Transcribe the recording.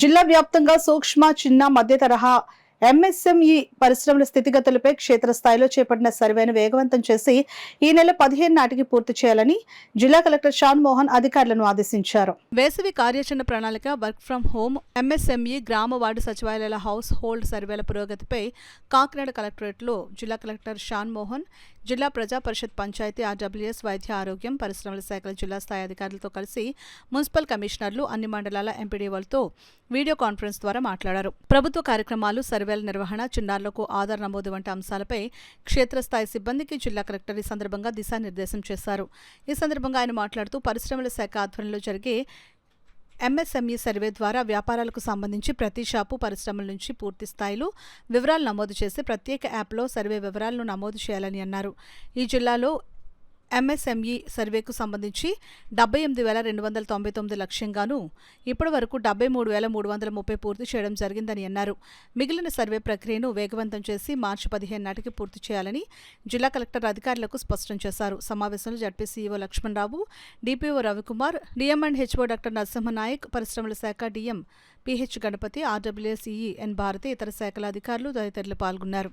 జిల్లా వ్యాప్తంగా సూక్ష్మ, చిన్న, మధ్య తరహా ఎంఎస్ఎంఈ పరిశ్రమల స్థితిగతులపై క్షేత్రస్థాయిలో చేపట్టిన సర్వేను వేగవంతం చేసి ఈ నెల 15 నాటికి పూర్తి చేయాలని జిల్లా కలెక్టర్ షాన్ మోహన్ అధికారులను ఆదేశించారు. వేసవి కార్యాచరణ ప్రణాళిక, వర్క్ ఫ్రం హోం, ఎంఎస్ఎంఈ, గ్రామ వార్డు సచివాలయాల హౌస్ హోల్డ్ సర్వేల పురోగతిపై కాకినాడ కలెక్టరేట్లో జిల్లా కలెక్టర్ షాన్ మోహన్, జిల్లా ప్రజా పరిషత్, పంచాయతీ, ఆర్డబ్ల్యూఎస్, వైద్య ఆరోగ్యం, పరిశ్రమల శాఖల జిల్లా స్థాయి అధికారులతో కలిసి మున్సిపల్ కమిషనర్లు, అన్ని మండలాల ఎంపీడీఓలతో వీడియో కాన్ఫరెన్స్ ద్వారా మాట్లాడారు. ప్రభుత్వ కార్యక్రమాలు, సర్వేల నిర్వహణ, చిన్నారులకు ఆధార్ నమోదు వంటి అంశాలపై క్షేత్రస్థాయి సిబ్బందికి జిల్లా కలెక్టర్ ఈ సందర్భంగా దిశానిర్దేశం చేశారు. ఈ సందర్భంగా ఆయన మాట్లాడుతూ పరిశ్రమల శాఖ ఆధ్వర్యంలో జరిగే ఎంఎస్ఎంఈ సర్వే ద్వారా వ్యాపారాలకు సంబంధించి ప్రతి షాపు, పరిశ్రమల నుంచి పూర్తి స్థాయిలో వివరాలు నమోదు చేసి ప్రత్యేక యాప్లో సర్వే వివరాలను నమోదు చేయాలని అన్నారు. ఈ జిల్లాలో ఎంఎస్ఎంఈ సర్వేకు సంబంధించి 78,299 లక్ష్యంగాను ఇప్పటి వరకు 73,330 పూర్తి చేయడం జరిగిందని అన్నారు. మిగిలిన సర్వే ప్రక్రియను వేగవంతం చేసి మార్చి 15 నాటికి పూర్తి చేయాలని జిల్లా కలెక్టర్ అధికారులకు స్పష్టం చేశారు. సమావేశంలో ZP CEO Lakshmanarao, DPO Ravikumar, DM and HO doctor Narasimhanayak, పరిశ్రమల శాఖ DM PH Ganapathi, RWS EE N Bharathi, ఇతర శాఖల అధికారులు తదితరులు పాల్గొన్నారు.